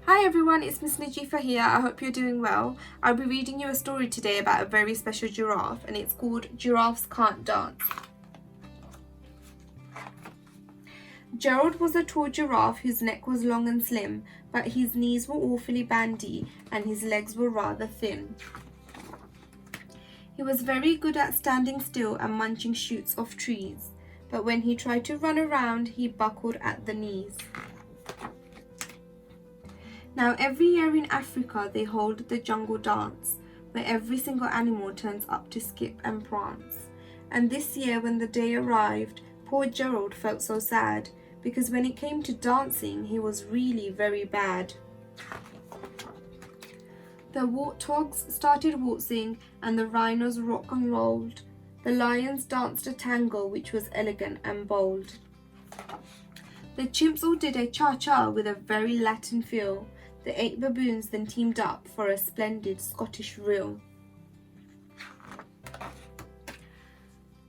Hi everyone, it's Miss Najifa here. I hope you're doing well. I'll be reading you a story today about a very special giraffe, and it's called Giraffes Can't Dance. Gerald was a tall giraffe whose neck was long and slim, but his knees were awfully bandy and his legs were rather thin. He was very good at standing still and munching shoots off trees, but when he tried to run around, he buckled at the knees. Now every year in Africa they hold the jungle dance, where every single animal turns up to skip and prance. And this year when the day arrived, poor Gerald felt so sad, because when it came to dancing he was really very bad. The warthogs started waltzing and the rhinos rock and rolled. The lions danced a tango which was elegant and bold. The chimps all did a cha-cha with a very Latin feel. The 8 baboons then teamed up for a splendid Scottish reel.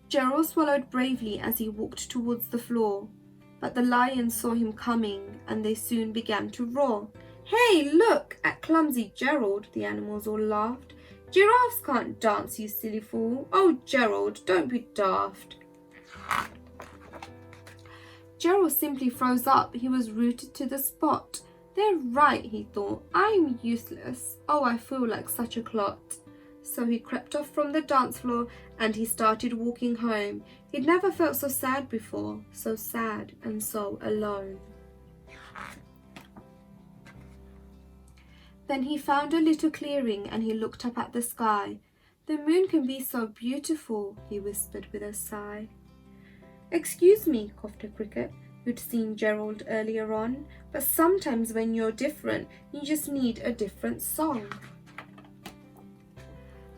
Gerald swallowed bravely as he walked towards the floor, but the lions saw him coming and they soon began to roar. "Hey, look at clumsy Gerald," the animals all laughed. "Giraffes can't dance, you silly fool. Oh, Gerald, don't be daft." Gerald simply froze up. He was rooted to the spot. "They're right," he thought. "I'm useless. Oh, I feel like such a clot." So he crept off from the dance floor and he started walking home. He'd never felt so sad before, so sad and so alone. Then he found a little clearing and he looked up at the sky. "The moon can be so beautiful," he whispered with a sigh. "Excuse me," coughed a cricket, who'd seen Gerald earlier on, "but sometimes when you're different, you just need a different song.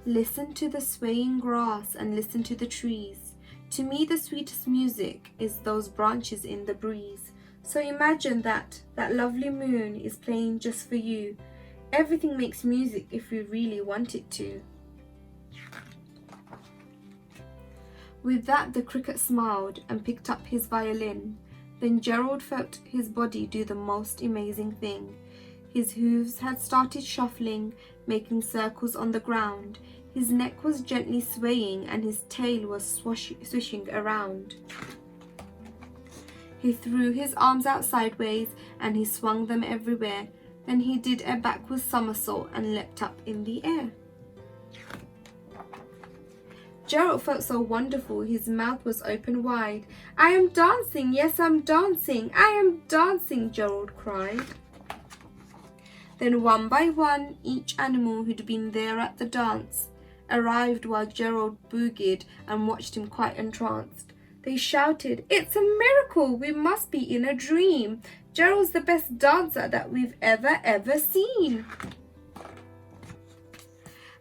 Listen to the swaying grass and listen to the trees. To me the sweetest music is those branches in the breeze. So imagine that lovely moon is playing just for you. Everything makes music if we really want it to." With that the cricket smiled and picked up his violin. Then Gerald felt his body do the most amazing thing. His hooves had started shuffling, making circles on the ground. His neck was gently swaying and his tail was swishing around. He threw his arms out sideways and he swung them everywhere. Then he did a backward somersault and leapt up in the air. Gerald felt so wonderful, his mouth was open wide. "I am dancing, yes, I'm dancing, I am dancing," Gerald cried. Then one by one, each animal who'd been there at the dance arrived while Gerald boogied and watched him quite entranced. They shouted, "It's a miracle, we must be in a dream. Gerald's the best dancer that we've ever seen.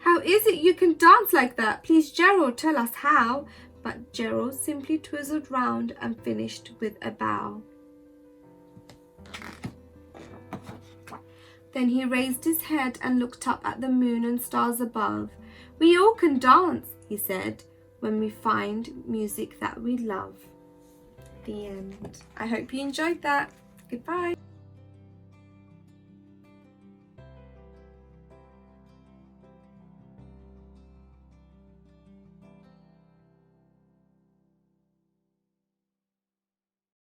How is it you can dance like that? Please, Gerald, tell us how." But Gerald simply twizzled round and finished with a bow. Then he raised his head and looked up at the moon and stars above. "We all can dance," he said, "when we find music that we love." The end. I hope you enjoyed that. Goodbye.